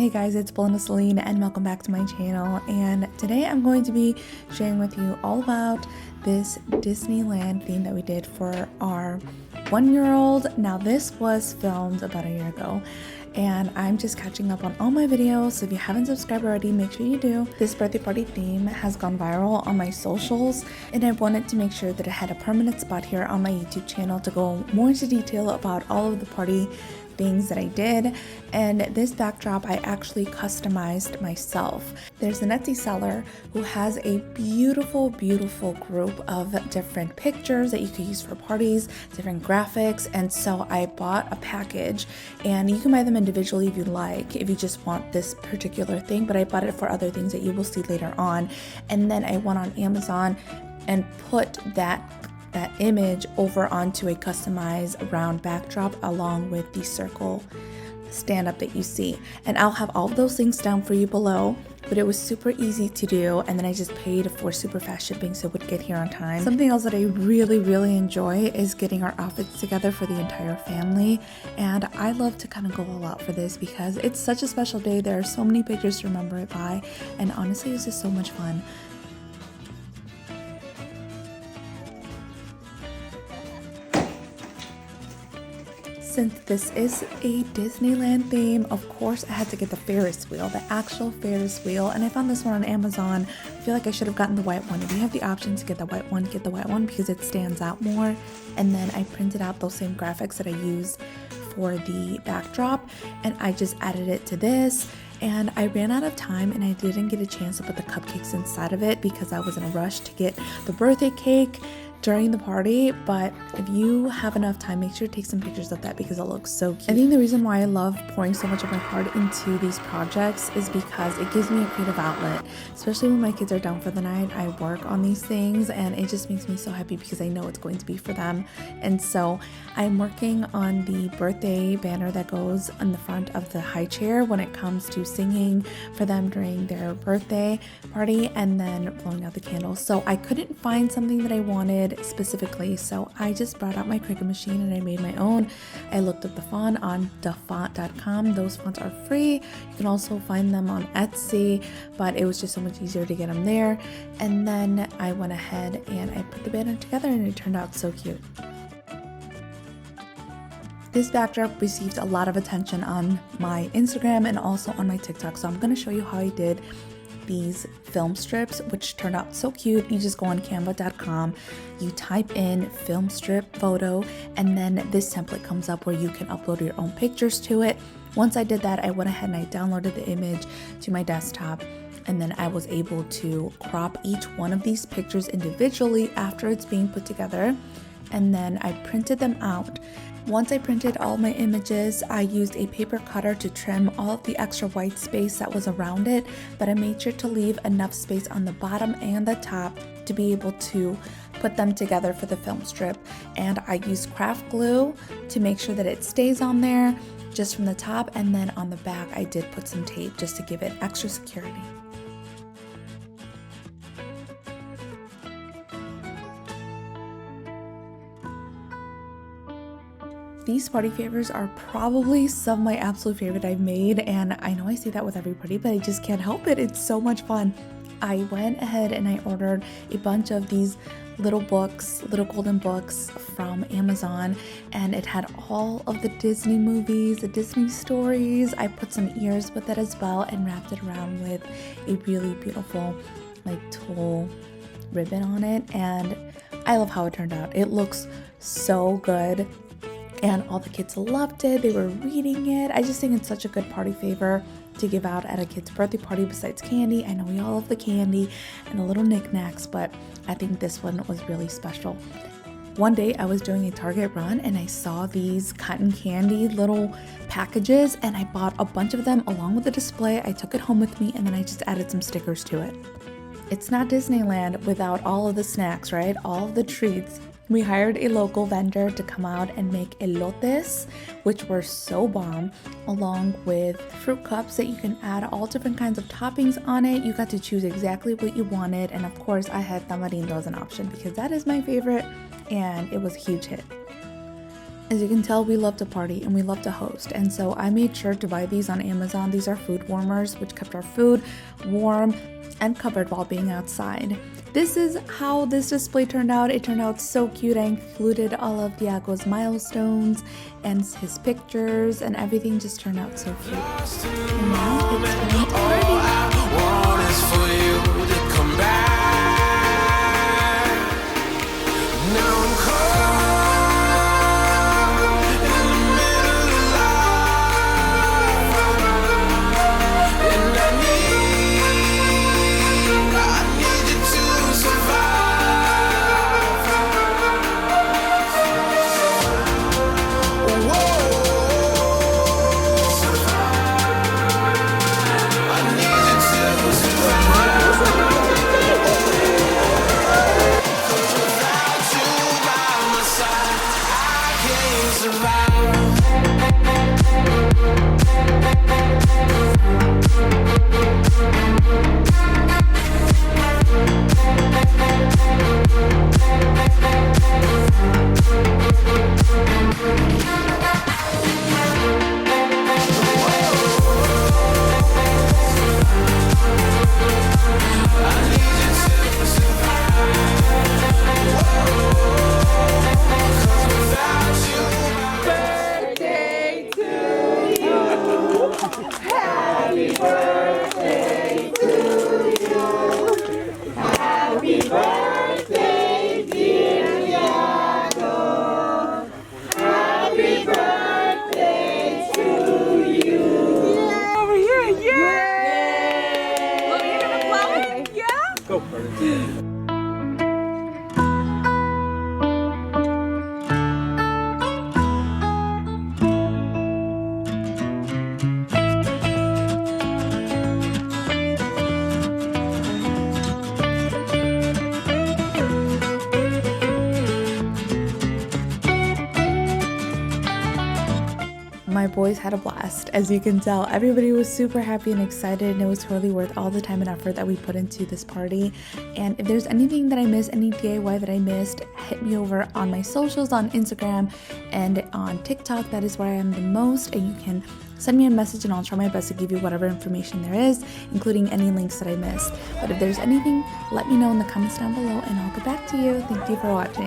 Hey guys, it's Belinda Celine and welcome back to my channel, and today I'm going to be sharing with you all about this Disneyland theme that we did for our 1-year-old. Now this was filmed about a year ago and I'm just catching up on all my videos, so if you haven't subscribed already, make sure you do. This birthday party theme has gone viral on my socials and I wanted to make sure that it had a permanent spot here on my YouTube channel to go more into detail about all of the party things that I did. And this backdrop I actually customized myself. There's an Etsy seller who has a beautiful group of different pictures that you could use for parties, different graphics, and so I bought a package, and you can buy them individually if you like, if you just want this particular thing, but I bought it for other things that you will see later on. And then I went on Amazon and put that image over onto a customized round backdrop along with the circle stand up that you see, and I'll have all of those links down for you below. But it was super easy to do, and then I just paid for super fast shipping so it would get here on time. Something else that I really enjoy is getting our outfits together for the entire family, and I love to kind of go all out for this because it's such a special day. There are so many pictures to remember it by, and honestly it's just so much fun. Since this is a Disneyland theme, of course I had to get the Ferris wheel, the actual Ferris wheel, and I found this one on Amazon. I feel like I should have gotten the white one. If you have the option to get the white one, get the white one because it stands out more. And then I printed out those same graphics that I used for the backdrop, and I just added it to this. And I ran out of time and I didn't get a chance to put the cupcakes inside of it because I was in a rush to get the birthday cake during the party. But if you have enough time, make sure to take some pictures of that because it looks so cute. I think the reason why I love pouring so much of my heart into these projects is because it gives me a creative outlet, especially when my kids are down for the night. I work on these things and it just makes me so happy because I know it's going to be for them. And so I'm working on the birthday banner that goes on the front of the high chair when it comes to singing for them during their birthday party and then blowing out the candles. So I couldn't find something that I wanted specifically, so I just brought out my Cricut machine and I made my own. I looked up the font on dafont.com. Those fonts are free. You can also find them on Etsy, but it was just so much easier to get them there. And then I went ahead and I put the banner together and it turned out so cute. This backdrop received a lot of attention on my Instagram and also on my TikTok, so I'm going to show you how I did these film strips, which turned out so cute. You just go on canva.com, you type in film strip photo, and then this template comes up where you can upload your own pictures to it. Once I did that, I went ahead and I downloaded the image to my desktop, and then I was able to crop each one of these pictures individually after it's being put together, and then I printed them out. Once I printed all my images, I used a paper cutter to trim all of the extra white space that was around it, but I made sure to leave enough space on the bottom and the top to be able to put them together for the film strip. And I used craft glue to make sure that it stays on there just from the top, and then on the back I did put some tape just to give it extra security. These party favors are probably some of my absolute favorite I've made, and I know I say that with everybody, but I just can't help it. It's so much fun. I went ahead and I ordered a bunch of these little books, little golden books from Amazon, and it had all of the Disney movies, the Disney stories. I put some ears with it as well and wrapped it around with a really beautiful like tulle ribbon on it, and I love how it turned out. It looks so good. And all the kids loved it. They were reading it. I just think it's such a good party favor to give out at a kid's birthday party besides candy. I know we all love the candy and the little knickknacks, but I think this one was really special. One day I was doing a Target run and I saw these cotton candy little packages and I bought a bunch of them along with the display. I took it home with me and then I just added some stickers to it. It's not Disneyland without all of the snacks, right? All of the treats. We hired a local vendor to come out and make elotes, which were so bomb, along with fruit cups that you can add all different kinds of toppings on it. You got to choose exactly what you wanted, and of course I had tamarindo as an option because that is my favorite, and it was a huge hit. As you can tell, we love to party and we love to host, and so I made sure to buy these on Amazon. These are food warmers, which kept our food warm and covered while being outside. This is how this display turned out. It turned out so cute. I included all of Diago's milestones and his pictures, and everything just turned out so cute. And now it's time to party. My boys had a blast. As you can tell, everybody was super happy and excited, and it was totally worth all the time and effort that we put into this party. And if there's anything that I missed, any DIY that I missed, hit me over on my socials, on Instagram and on TikTok. That is where I am the most, and you can send me a message and I'll try my best to give you whatever information there is, including any links that I missed. But if there's anything, let me know in the comments down below and I'll get back to you. Thank you for watching.